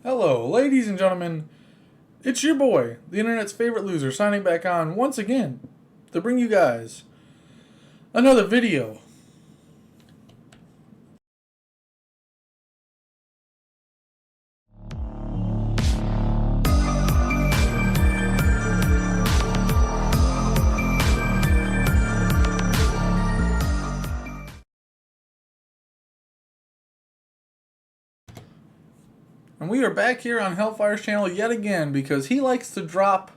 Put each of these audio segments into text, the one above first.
Hello, ladies and gentlemen. It's your boy, the internet's favorite loser, signing back on once again to bring you guys another video. And we are back here on Hellfire's channel yet again because he likes to drop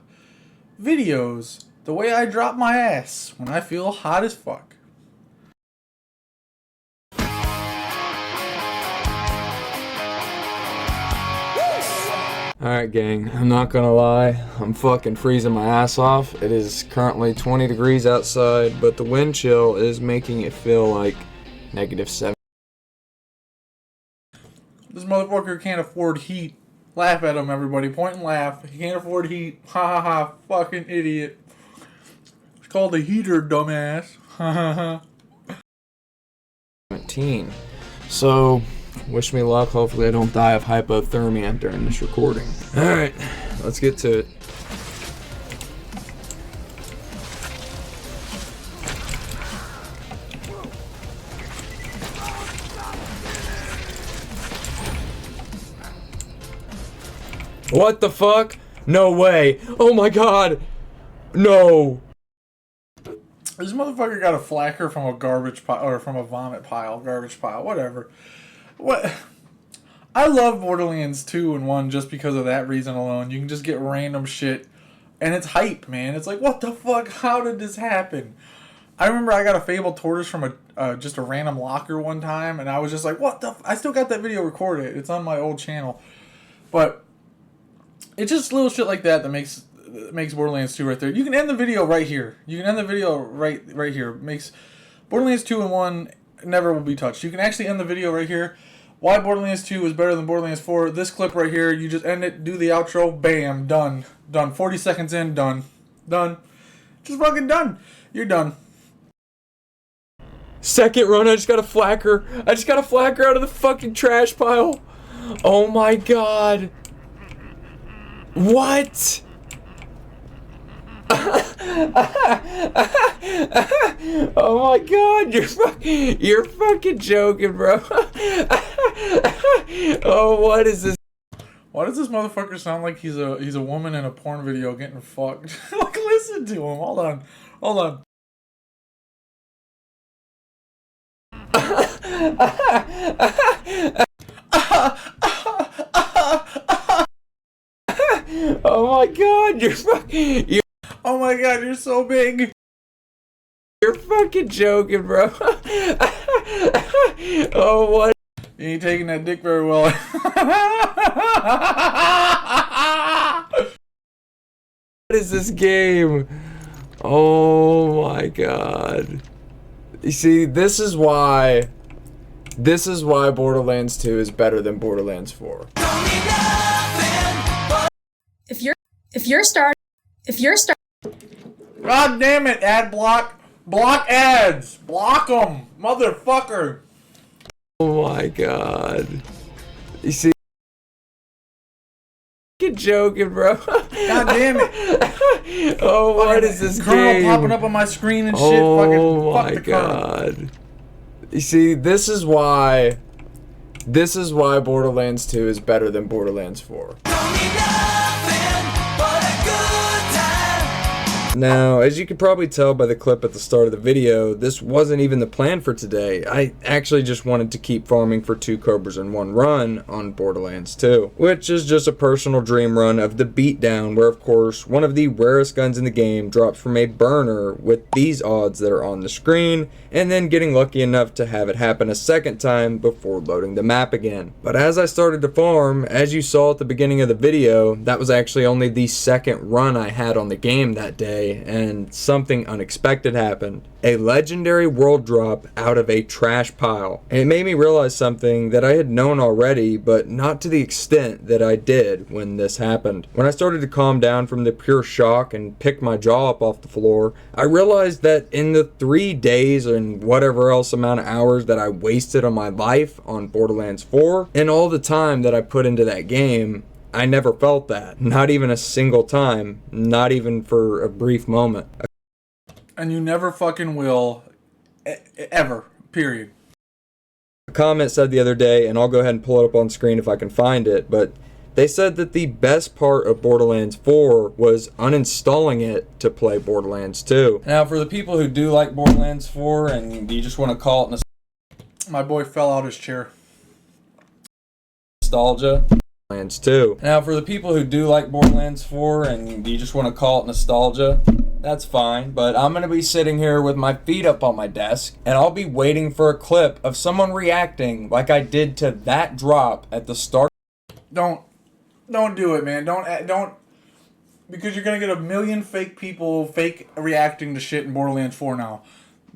videos the way I drop my ass when I feel hot as fuck. Alright gang, I'm not gonna lie, I'm fucking freezing my ass off. It is currently 20 degrees outside, but the wind chill is making it feel like -7. This motherfucker can't afford heat. Laugh at him, everybody. Point and laugh. He can't afford heat. Ha ha ha. Fucking idiot. It's called a heater, dumbass. Ha ha ha. 17. So, wish me luck. Hopefully I don't die of hypothermia during this recording. Alright, let's get to it. What the fuck? No way. Oh my god. No. This motherfucker got a flacker from a garbage pile, or from a vomit pile, garbage pile, whatever. What? I love Borderlands 2 and 1 just because of that reason alone. You can just get random shit, and it's hype, man. It's like, what the fuck? How did this happen? I remember I got a fabled tortoise from just a random locker one time, and I was just like, what the I still got that video recorded. It's on my old channel. But it's just little shit like that makes Borderlands 2 right there. You can end the video right here. You can end the video right here. Makes Borderlands 2 and 1 never will be touched. You can actually end the video right here. Why Borderlands 2 is better than Borderlands 4. This clip right here, you just end it, do the outro, bam, done. Done. 40 seconds in, done. Done. Just fucking done. You're done. Second run, I just got a flacker. I just got a flacker out of the fucking trash pile. Oh my god. What? Oh my god, you're fucking joking, bro. Oh, what is this? Why does this motherfucker sound like he's a woman in a porn video getting fucked? Like, listen to him. Hold on. Hold on. Oh my god, you're oh my god, you're so big. You're fucking joking, bro. Oh, what? You ain't taking that dick very well. What is this game? Oh my god. You see, this is why Borderlands 2 is better than Borderlands 4. If you're starting. God damn it, ad block. Block ads. Block them, motherfucker. Oh my god. You see, you're joking, bro. God damn it. Oh, what is this kernel game? popping up on my screen and shit. Oh Fuck my the kernel. god. You see, this is why Borderlands 2 is better than Borderlands 4. Now, as you can probably tell by the clip at the start of the video, this wasn't even the plan for today. I actually just wanted to keep farming for 2 Cobras in 1 run on Borderlands 2, which is just a personal dream run of the beatdown, where of course one of the rarest guns in the game drops from a burner with these odds that are on the screen, and then getting lucky enough to have it happen a second time before loading the map again. But as I started to farm, as you saw at the beginning of the video, that was actually only the second run I had on the game that day. day, and something unexpected happened. A legendary world drop out of a trash pile. And it made me realize something that I had known already, but not to the extent that I did when this happened. When I started to calm down from the pure shock and pick my jaw up off the floor, I realized that in the 3 days and whatever else amount of hours that I wasted on my life on Borderlands 4, and all the time that I put into that game, I never felt that. Not even a single time. Not even for a brief moment. And you never fucking will, ever, period. A comment said the other day, and I'll go ahead and pull it up on screen if I can find it, but they said that the best part of Borderlands 4 was uninstalling it to play Borderlands 2. Now, for the people who do like Borderlands 4 and you just want to call it My boy fell out his chair. nostalgia, Borderlands 2. Now, for the people who do like Borderlands 4 and you just want to call it nostalgia, that's fine, but I'm going to be sitting here with my feet up on my desk, and I'll be waiting for a clip of someone reacting like I did to that drop at the start. Don't do it, man. Don't, because you're gonna get a million fake people fake reacting to shit in Borderlands 4 now.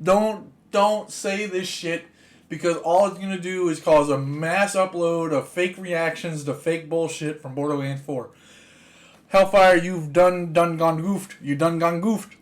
Don't say this shit, because all it's gonna do is cause a mass upload of fake reactions to fake bullshit from Borderlands 4. Hellfire, you've done gone goofed. You done gone goofed.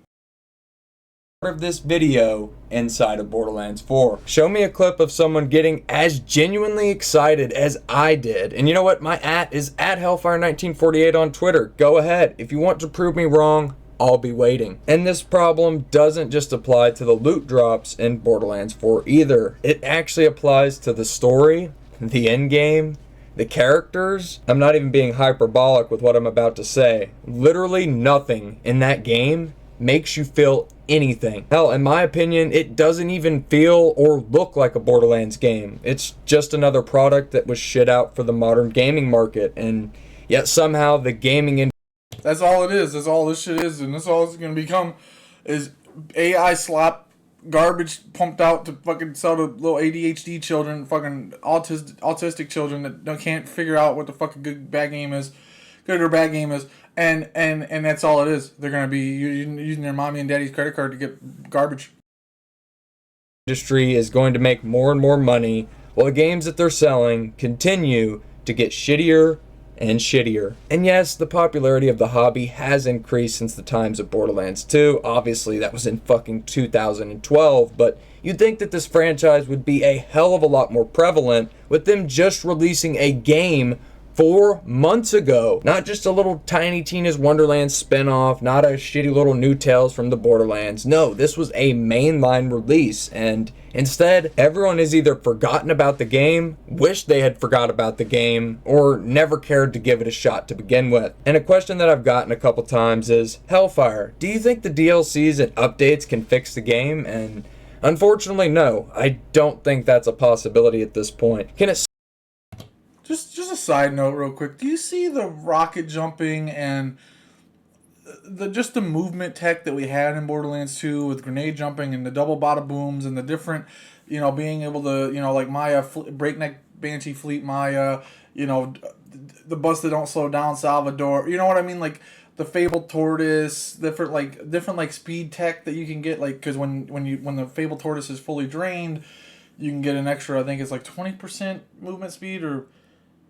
Of this video inside of Borderlands 4. Show me a clip of someone getting as genuinely excited as I did. And you know what? My @ is @Hellfire1948 on Twitter. Go ahead. If you want to prove me wrong, I'll be waiting. And this problem doesn't just apply to the loot drops in Borderlands 4 either. It actually applies to the story, the end game, the characters. I'm not even being hyperbolic with what I'm about to say. Literally nothing in that game makes you feel anything. Hell, in my opinion, it doesn't even feel or look like a Borderlands game. It's just another product that was shit out for the modern gaming market, and yet somehow the gaming industry. That's all it is. That's all this shit is, and that's all it's gonna become is AI slop garbage pumped out to fucking sell to little ADHD children, fucking autistic children that can't figure out what the fucking good or bad game is, and that's all it is. They're gonna be using their mommy and daddy's credit card to get garbage. Industry is going to make more and more money while the games that they're selling continue to get shittier and shittier. And yes, the popularity of the hobby has increased since the times of Borderlands 2. Obviously, that was in fucking 2012, but you'd think that this franchise would be a hell of a lot more prevalent with them just releasing a game 4 months ago. Not just a little Tiny Tina's Wonderland spinoff, not a shitty little new Tales from the Borderlands. No, this was a mainline release, and instead, everyone has either forgotten about the game, wished they had forgot about the game, or never cared to give it a shot to begin with. And a question that I've gotten a couple times is, Hellfire, do you think the DLCs and updates can fix the game? And unfortunately, no. I don't think that's a possibility at this point. Can it Just a side note real quick. Do you see the rocket jumping and the movement tech that we had in Borderlands 2 with grenade jumping and the double bada booms and the different, being able to, like Maya, breakneck Banshee fleet Maya, the bus that don't slow down Salvador, you know what I mean? Like the Fabled Tortoise, different speed tech that you can get, like, because when the Fabled Tortoise is fully drained, you can get an extra, I think it's like 20% movement speed, or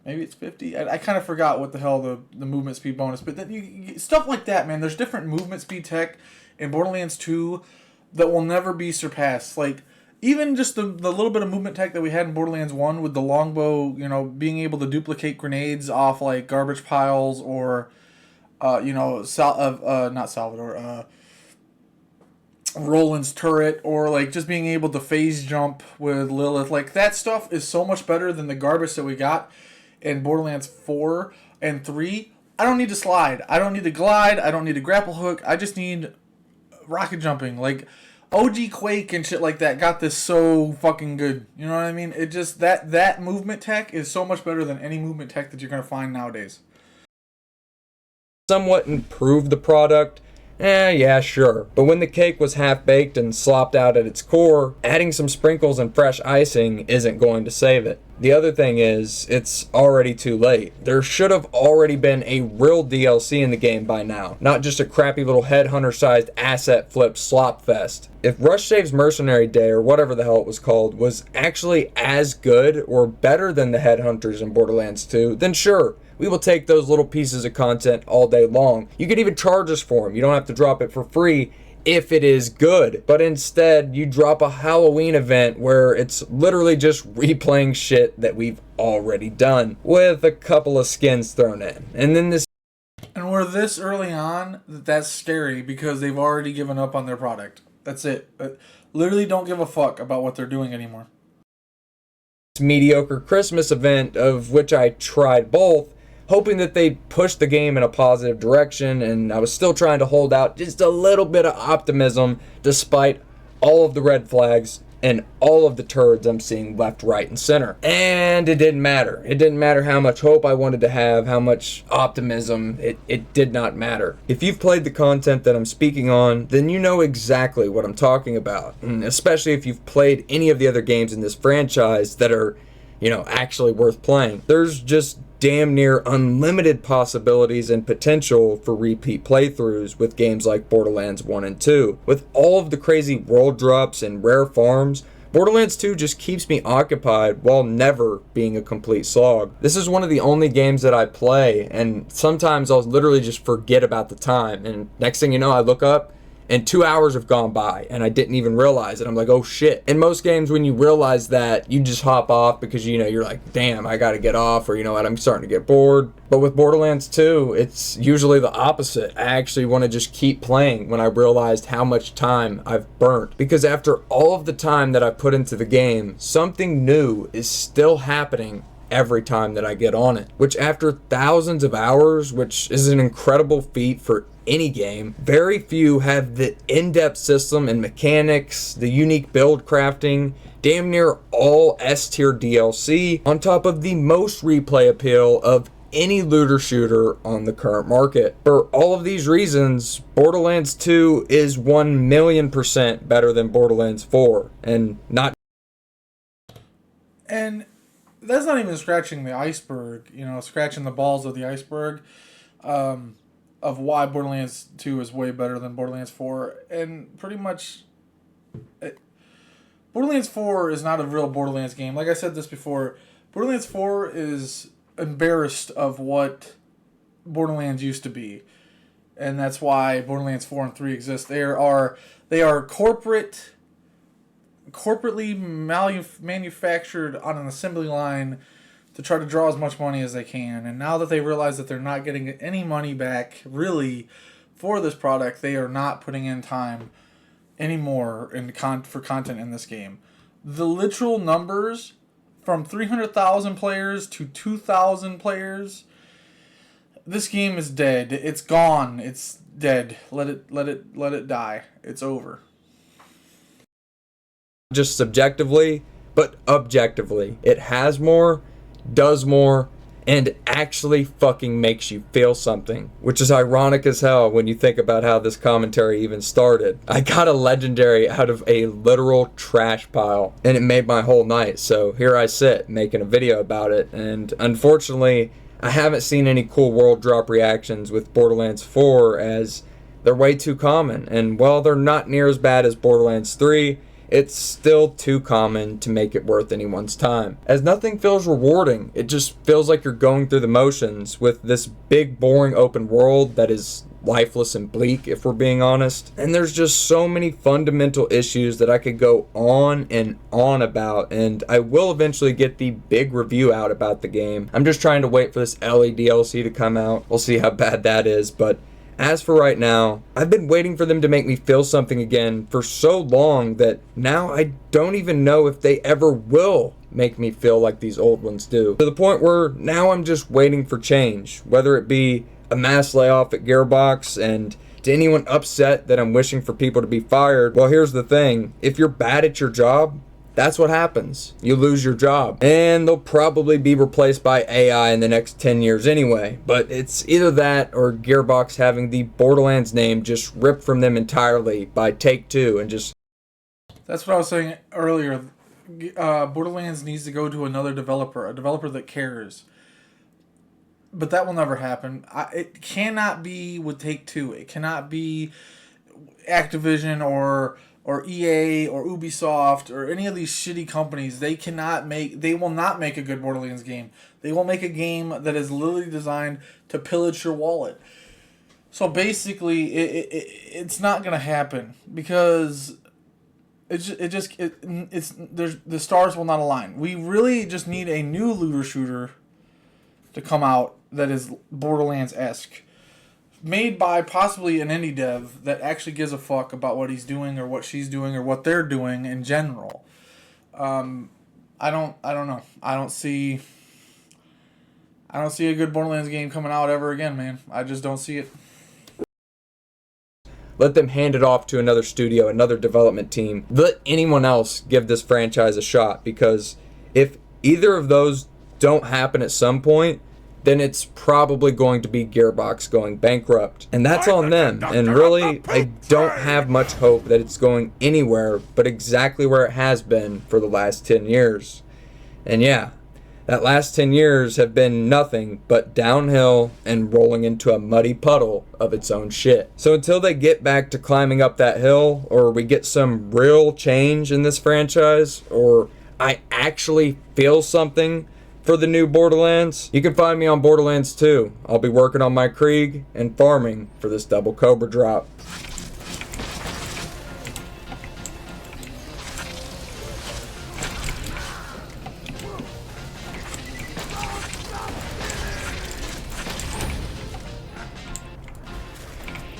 maybe it's 50. I kind of forgot what the hell the movement speed bonus. But then stuff like that, man. There's different movement speed tech in Borderlands 2 that will never be surpassed. Like, even just the little bit of movement tech that we had in Borderlands 1 with the longbow, being able to duplicate grenades off, like, garbage piles or, not Salvador, Roland's turret, or, like, just being able to phase jump with Lilith. Like, that stuff is so much better than the garbage that we got in Borderlands 4 and 3. I don't need to slide. I don't need to glide. I don't need a grapple hook. I just need rocket jumping. Like, OG Quake and shit like that got this so fucking good. You know what I mean? It just, that movement tech is so much better than any movement tech that you're going to find nowadays. Somewhat improve the product Yeah, sure. But when the cake was half-baked and slopped out at its core, adding some sprinkles and fresh icing isn't going to save it. The other thing is, it's already too late. There should have already been a real DLC in the game by now, not just a crappy little headhunter-sized asset flip slop fest. If Rush Saves Mercenary Day, or whatever the hell it was called, was actually as good or better than the headhunters in Borderlands 2, then sure, we will take those little pieces of content all day long. You could even charge us for them. You don't have to drop it for free if it is good. But instead, you drop a Halloween event where it's literally just replaying shit that we've already done with a couple of skins thrown in. And then this... And we're this early on that's scary because they've already given up on their product. That's it. Literally don't give a fuck about what they're doing anymore. Mediocre Christmas event, of which I tried both, hoping that they pushed the game in a positive direction, and I was still trying to hold out just a little bit of optimism despite all of the red flags and all of the turds I'm seeing left, right, and center. And it didn't matter. It didn't matter how much hope I wanted to have, how much optimism. It did not matter. If you've played the content that I'm speaking on, then you know exactly what I'm talking about. And especially if you've played any of the other games in this franchise that are, actually worth playing. There's just damn near unlimited possibilities and potential for repeat playthroughs with games like Borderlands 1 and 2. With all of the crazy world drops and rare farms, Borderlands 2 just keeps me occupied while never being a complete slog. This is one of the only games that I play, and sometimes I'll literally just forget about the time, and next thing you know, I look up and 2 hours have gone by and I didn't even realize it. I'm like, oh shit. In most games, when you realize that, you just hop off because you're like, damn, I gotta get off, or you know what, I'm starting to get bored. But with Borderlands 2, it's usually the opposite. I actually want to just keep playing when I realized how much time I've burnt. Because after all of the time that I put into the game, something new is still happening every time that I get on it. Which after thousands of hours, which is an incredible feat for any game, very few have the in-depth system and mechanics, the unique build crafting, damn near all S-tier DLC, on top of the most replay appeal of any looter shooter on the current market. For all of these reasons, Borderlands 2 is 1,000,000% better than Borderlands 4, and that's not even scratching the iceberg, scratching the balls of the iceberg of why Borderlands 2 is way better than Borderlands 4. And pretty much, Borderlands 4 is not a real Borderlands game. Like I said this before, Borderlands 4 is embarrassed of what Borderlands used to be. And that's why Borderlands 4 and 3 exist. They are corporately manufactured on an assembly line to try to draw as much money as they can. And now that they realize that they're not getting any money back, really, for this product, they are not putting in time anymore for content in this game. The literal numbers from 300,000 players to 2,000 players, this game is dead. It's gone. It's dead. Let it die. It's over. just subjectively, but objectively. It has more, does more, and actually fucking makes you feel something. Which is ironic as hell when you think about how this commentary even started. I got a legendary out of a literal trash pile, and it made my whole night. So here I sit, making a video about it, and unfortunately, I haven't seen any cool world drop reactions with Borderlands 4, as they're way too common. And while they're not near as bad as Borderlands 3, it's still too common to make it worth anyone's time. As nothing feels rewarding, it just feels like you're going through the motions with this big, boring open world that is lifeless and bleak, if we're being honest. And there's just so many fundamental issues that I could go on and on about, and I will eventually get the big review out about the game. I'm just trying to wait for this LE DLC to come out. We'll see how bad that is, but as for right now, I've been waiting for them to make me feel something again for so long that now I don't even know if they ever will make me feel like these old ones do. To the point where now I'm just waiting for change, whether it be a mass layoff at Gearbox, and to anyone upset that I'm wishing for people to be fired, well, here's the thing. If you're bad at your job, that's what happens. You lose your job. And they'll probably be replaced by AI in the next 10 years anyway. But it's either that or Gearbox having the Borderlands name just ripped from them entirely by Take-Two and just... That's what I was saying earlier. Borderlands needs to go to another developer, a developer that cares. But that will never happen. It cannot be with Take-Two. It cannot be Activision or EA or Ubisoft or any of these shitty companies. They will not make a good Borderlands game. They will make a game that is literally designed to pillage your wallet. So basically, it's not gonna happen because the stars will not align. We really just need a new looter shooter to come out that is Borderlands-esque. Made by possibly an indie dev that actually gives a fuck about what he's doing or what she's doing or what they're doing in general. I don't know. I don't see a good Borderlands game coming out ever again, man. I just don't see it. Let them hand it off to another studio, another development team. Let anyone else give this franchise a shot, because if either of those don't happen at some point, then it's probably going to be Gearbox going bankrupt. And that's on them. And really, I don't have much hope that it's going anywhere but exactly where it has been for the last 10 years. And yeah, that last 10 years have been nothing but downhill and rolling into a muddy puddle of its own shit. So until they get back to climbing up that hill, or we get some real change in this franchise, or I actually feel something for the new Borderlands, you can find me on Borderlands 2. I'll be working on my Krieg and farming for this double Cobra drop.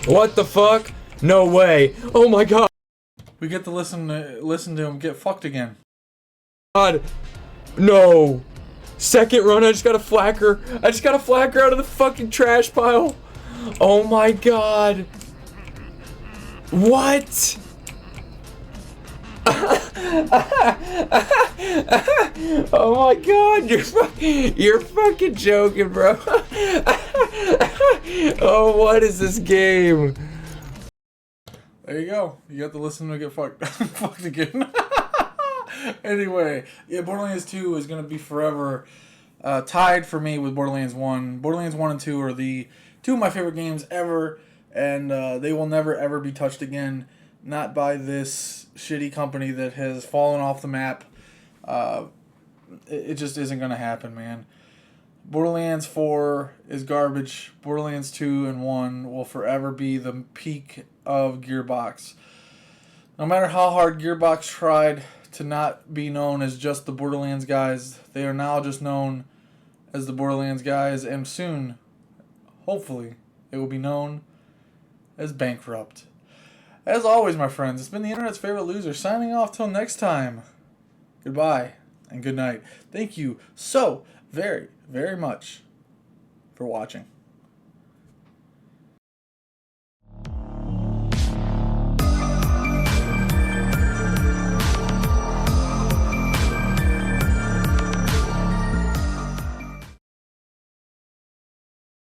What the fuck? No way. Oh my god. We get to listen to him get fucked again. God. No. Second run, I just got a flacker. I just got a flacker out of the fucking trash pile. Oh my god. What? Oh my god, you're fucking joking, bro. Oh, what is this game? There you go. You got to listen to him get fucked again. Anyway, yeah, Borderlands 2 is going to be forever tied for me with Borderlands 1. Borderlands 1 and 2 are the two of my favorite games ever, and they will never, ever be touched again. Not by this shitty company that has fallen off the map. It just isn't going to happen, man. Borderlands 4 is garbage. Borderlands 2 and 1 will forever be the peak of Gearbox. No matter how hard Gearbox tried to not be known as just the Borderlands guys, they are now just known as the Borderlands guys, and soon, hopefully, it will be known as bankrupt. As always, my friends, it's been the internet's favorite loser, signing off till next time. Goodbye and good night. Thank you so very, very much for watching.